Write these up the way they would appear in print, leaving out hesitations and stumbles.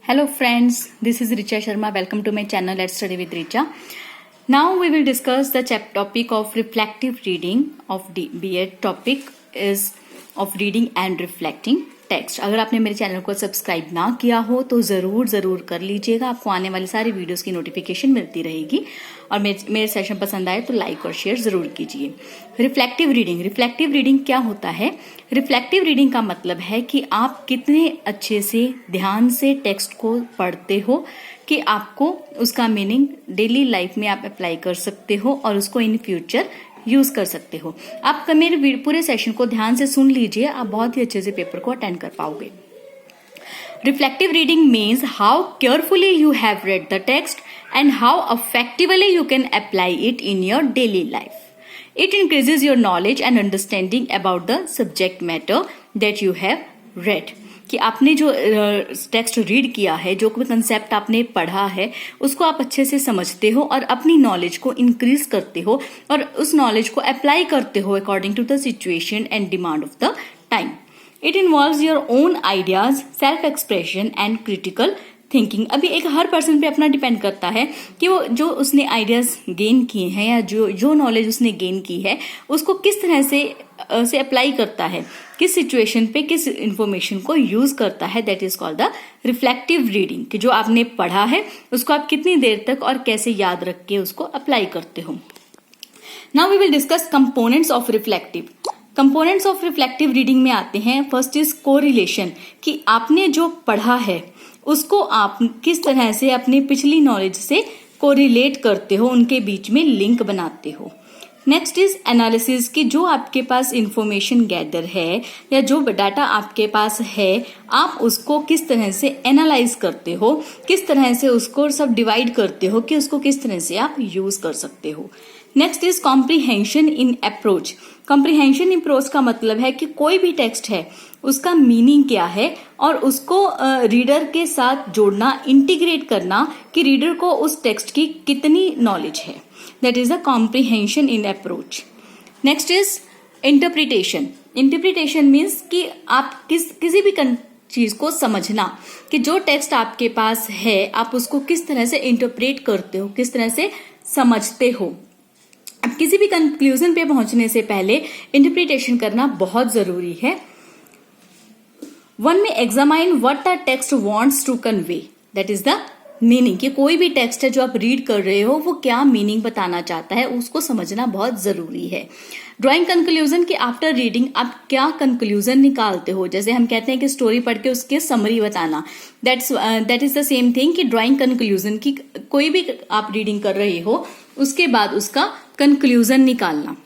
Hello friends, this is Richa Sharma. Welcome to my channel Let's Study with Richa. Now we will discuss the topic of reflective reading of B.Ed. Topic is of reading and reflecting text. अगर आपने मेरे channel को subscribe ना किया हो तो ज़रूर कर लीजिएगा. आपको आने वाली सारी वीडियोस की नोटिफिकेशन मिलती रहेगी. और मेरे सेशन पसंद आए तो लाइक और शेयर ज़रूर कीजिए. रिफ्लेक्टिव रीडिंग क्या होता है? रिफ्लेक्टिव रीडिंग का मतलब है कि आप कितने अच्छे से ध्यान से टेक्स्ट को पढ़ते हो कि आपको उसका मीनिंग डेली लाइफ में आप अप्लाई कर सकते हो और उसको इन फ्यूचर यूज कर सकते हो. आप मेरे पूरे सेशन को ध्यान से सुन लीजिए, आप बहुत ही अच्छे से पेपर को अटेंड कर पाओगे. Reflective reading means how carefully you have read the text and how effectively you can apply it in your daily life. It increases your knowledge and understanding about the subject matter that you have read. कि आपने जो text read किया है, जो कोई concept आपने पढ़ा है, उसको आप अच्छे से समझते हो और अपनी नॉलेज को इंक्रीज करते हो और उस नॉलेज को अप्लाई करते हो according to the situation and demand of the time. It involves your own ideas, self expression and critical thinking. अभी एक हर पर्सन पे अपना डिपेंड करता है कि वो जो उसने आइडियाज गेन किए हैं या जो नॉलेज उसने गेन की है उसको किस तरह से अप्लाई करता है, किस सिचुएशन पे किस इंफॉर्मेशन को यूज करता है. That is called the reflective reading. कि जो आपने पढ़ा है उसको आप कितनी देर तक और कैसे याद रख के उसको अप्लाई करते हो. Now we will discuss components of reflective. Components of reflective reading में आते हैं. फर्स्ट इज कोरिलेशन, कि आपने जो पढ़ा है उसको आप किस तरह से अपनी पिछली नॉलेज से कोरिलेट करते हो, उनके बीच में लिंक बनाते हो. नेक्स्ट इज एनालिसिस, कि जो आपके पास इंफॉर्मेशन गैदर है या जो डाटा आपके पास है आप उसको किस तरह से एनालाइज करते हो, किस तरह से उसको सब डिवाइड करते हो कि उसको किस तरह से आप यूज कर सकते हो. Next is comprehension in approach. Comprehension in approach का मतलब है कि कोई भी टेक्स्ट है उसका मीनिंग क्या है और उसको रीडर के साथ जोड़ना, इंटीग्रेट करना कि रीडर को उस टेक्स्ट की कितनी नॉलेज है. That is the comprehension in approach. Next is interpretation. Interpretation means कि आप किसी भी चीज को समझना कि जो टेक्स्ट आपके पास है आप उसको किस तरह से इंटरप्रेट करते हो, किस तरह से समझते हो. अब किसी भी कंक्लूजन पे पहुंचने से पहले इंटरप्रिटेशन करना बहुत जरूरी है. वन में examine what the text wants to convey. That is the meaning. कि कोई भी टेक्स्ट है जो आप रीड कर रहे हो वो क्या मीनिंग बताना चाहता है उसको समझना बहुत जरूरी है. ड्राइंग कंक्लूजन, कि आफ्टर रीडिंग आप क्या कंक्लूजन निकालते हो. जैसे हम कहते हैं कि स्टोरी पढ़ के उसके समरी बताना, that is the same thing कि ड्राइंग कंक्लूजन, की कोई भी आप रीडिंग कर रहे हो उसके बाद उसका कंक्लूजन निकालना.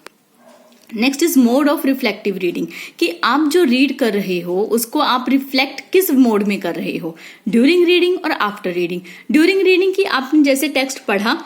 Next is mode of reflective reading, कि आप जो रीड कर रहे हो उसको आप रिफ्लेक्ट किस मोड में कर रहे हो, ड्यूरिंग रीडिंग और आफ्टर रीडिंग. ड्यूरिंग रीडिंग की आपने जैसे टेक्स्ट पढ़ा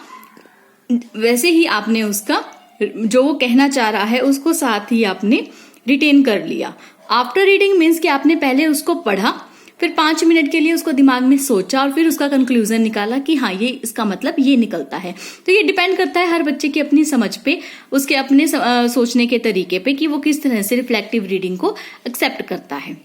वैसे ही आपने उसका जो वो कहना चाह रहा है उसको साथ ही आपने रिटेन कर लिया. आफ्टर रीडिंग मीन्स कि आपने पहले उसको पढ़ा, फिर 5 मिनट के लिए उसको दिमाग में सोचा और फिर उसका कंक्लूजन निकाला कि हाँ ये इसका मतलब ये निकलता है. तो ये डिपेंड करता है हर बच्चे की अपनी समझ पे, उसके अपने सोचने के तरीके पे कि वो किस तरह से रिफ्लेक्टिव रीडिंग को एक्सेप्ट करता है.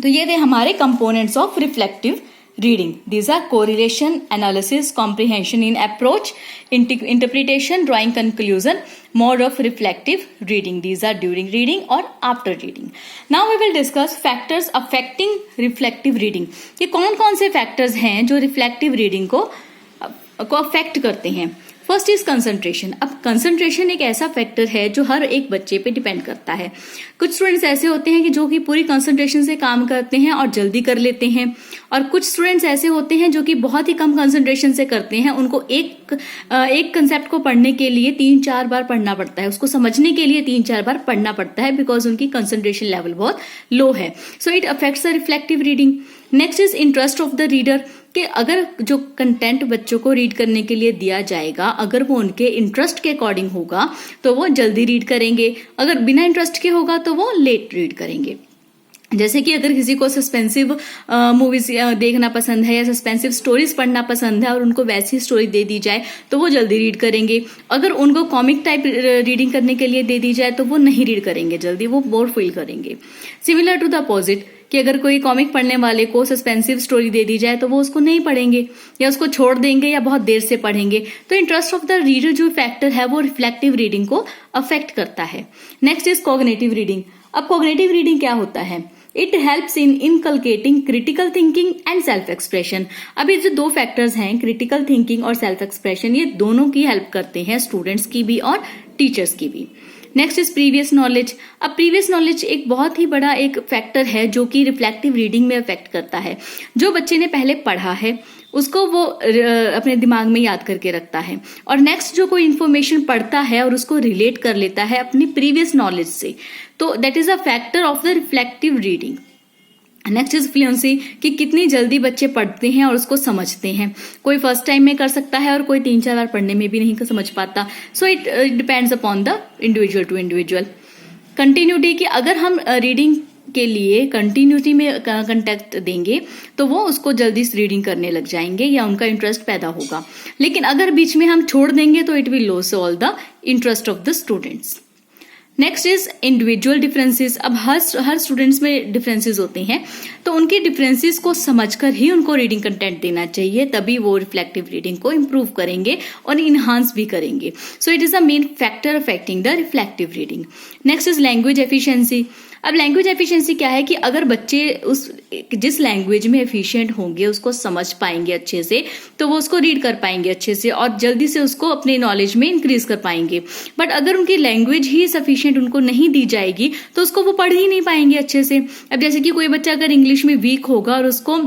तो ये थे हमारे components of reflective reading. These are correlation, analysis, comprehension in approach, interpretation, drawing conclusion, mode of reflective reading. These are during reading or after reading. Now we will discuss factors affecting reflective reading. कि कौन कौन से factors हैं जो reflective reading को affect करते हैं. First is concentration. अब कंसंट्रेशन एक ऐसा फैक्टर है जो हर एक बच्चे पे डिपेंड करता है. कुछ स्टूडेंट्स ऐसे होते हैं कि जो कि पूरी कंसंट्रेशन से काम करते हैं और जल्दी कर लेते हैं, और कुछ स्टूडेंट्स ऐसे होते हैं जो कि बहुत ही कम कंसंट्रेशन से करते हैं. उनको एक कंसेप्ट को पढ़ने के लिए 3-4 बार पढ़ना पड़ता है, उसको समझने के लिए 3-4 बार पढ़ना पड़ता है बिकॉज उनकी कंसंट्रेशन लेवल बहुत लो है. So it affects the reflective reading. Next is interest of the reader, कि अगर जो कंटेंट बच्चों को रीड करने के लिए दिया जाएगा अगर वो उनके इंटरेस्ट के अकॉर्डिंग होगा तो वो जल्दी रीड करेंगे, अगर बिना इंटरेस्ट के होगा तो वो लेट रीड करेंगे. जैसे कि अगर किसी को सस्पेंसिव मूवीज देखना पसंद है या सस्पेंसिव स्टोरीज पढ़ना पसंद है और उनको वैसी स्टोरी दे दी जाए तो वो जल्दी रीड करेंगे. अगर उनको कॉमिक टाइप रीडिंग करने के लिए दे दी जाए तो वो नहीं रीड करेंगे जल्दी, वो बोर फील करेंगे. सिमिलर टू द अपोजिट, कि अगर कोई कॉमिक पढ़ने वाले को सस्पेंसिव स्टोरी दे दी जाए तो वो उसको नहीं पढ़ेंगे या उसको छोड़ देंगे या बहुत देर से पढ़ेंगे। तो इंटरेस्ट ऑफ द रीडर जो फैक्टर है वो रिफ्लेक्टिव रीडिंग को अफेक्ट करता है। Next is cognitive reading. अब कॉग्निटिव रीडिंग क्या होता है? It helps in inculcating critical thinking and self expression. अब ये जो दो फैक्टर्स हैं, क्रिटिकल थिंकिंग और सेल्फ एक्सप्रेशन, ये दोनों की हेल्प करते हैं, स्टूडेंट्स की भी और टीचर्स की भी। Next is previous knowledge. अब प्रीवियस नॉलेज एक बहुत ही बड़ा एक फैक्टर है जो कि रिफ्लेक्टिव रीडिंग में अफेक्ट करता है। जो बच्चे ने पहले पढ़ा है उसको वो अपने दिमाग में याद करके रखता है, और नेक्स्ट जो कोई इन्फॉर्मेशन पढ़ता है और उसको रिलेट कर लेता है अपनी प्रीवियस नॉलेज से, तो that is a factor of the reflective reading. Next is fluency, कि कितनी जल्दी बच्चे पढ़ते हैं और उसको समझते हैं। कोई फर्स्ट टाइम में कर सकता है और कोई 3-4 बार पढ़ने में भी नहीं समझ पाता। So it depends upon the individual to individual. Continuity, कि अगर हम रीडिंग के लिए कंटिन्यूटी में कंटेक्ट देंगे तो वो उसको जल्दी से रीडिंग करने लग जाएंगे या उनका इंटरेस्ट पैदा होगा। लेकिन अगर बीच में हम छोड़ देंगे तो it will loss all the interest of the students. Next is individual differences. अब हर स्टूडेंट्स में डिफरेंसेस होते हैं, तो उनके डिफरेंसेस को समझकर ही उनको रीडिंग कंटेंट देना चाहिए, तभी वो रिफ्लेक्टिव रीडिंग को इम्प्रूव करेंगे और इन्हांस भी करेंगे। So it is a main factor affecting the reflective reading. Next is language efficiency. अब लैंग्वेज एफिशिएंसी क्या है कि अगर बच्चे जिस लैंग्वेज में एफिशिएंट होंगे उसको समझ पाएंगे अच्छे से, तो वो उसको रीड कर पाएंगे अच्छे से और जल्दी से उसको अपने नॉलेज में इंक्रीज कर पाएंगे। बट अगर उनकी लैंग्वेज ही सफिशिएंट उनको नहीं दी जाएगी तो उसको वो पढ़ ही नहीं पाएंगे अच्छे से। अब जैसे कि कोई बच्चा अगर इंग्लिश में वीक होगा और उसको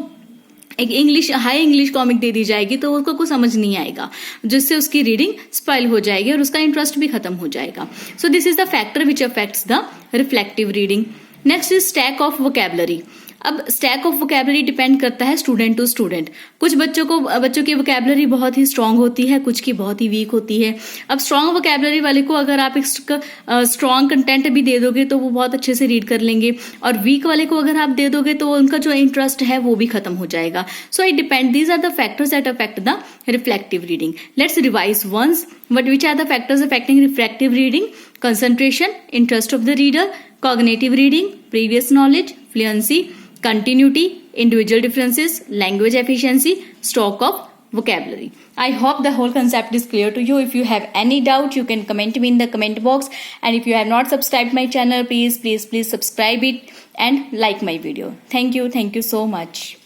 एक हाई इंग्लिश कॉमिक दे दी जाएगी तो उसको कुछ समझ नहीं आएगा, जिससे उसकी रीडिंग स्पॉइल हो जाएगी और उसका इंटरेस्ट भी खत्म हो जाएगा। So this is the factor which affects the reflective reading. Next is stack of vocabulary. अब स्टैक ऑफ वोकैबुलरी डिपेंड करता है स्टूडेंट टू स्टूडेंट। कुछ बच्चों की वोकैबुलरी बहुत ही स्ट्रांग होती है, कुछ की बहुत ही वीक होती है। अब स्ट्रांग वोकैबुलरी वाले को अगर आप एक स्ट्रांग कंटेंट भी दे दोगे तो वो बहुत अच्छे से रीड कर लेंगे, और वीक वाले को अगर आप दे दोगे तो उनका जो इंटरेस्ट है वो भी खत्म हो जाएगा। So it depend, these are the factors that affect the reflective reading. Let's revise once which are the factors affecting reflective reading: concentration, interest of the reader, cognitive reading, previous knowledge, fluency, continuity, individual differences, language efficiency, stock of vocabulary. I hope the whole concept is clear to you. If you have any doubt, you can comment me in the comment box, and if you have not subscribed my channel, please subscribe it and like my video. Thank you so much.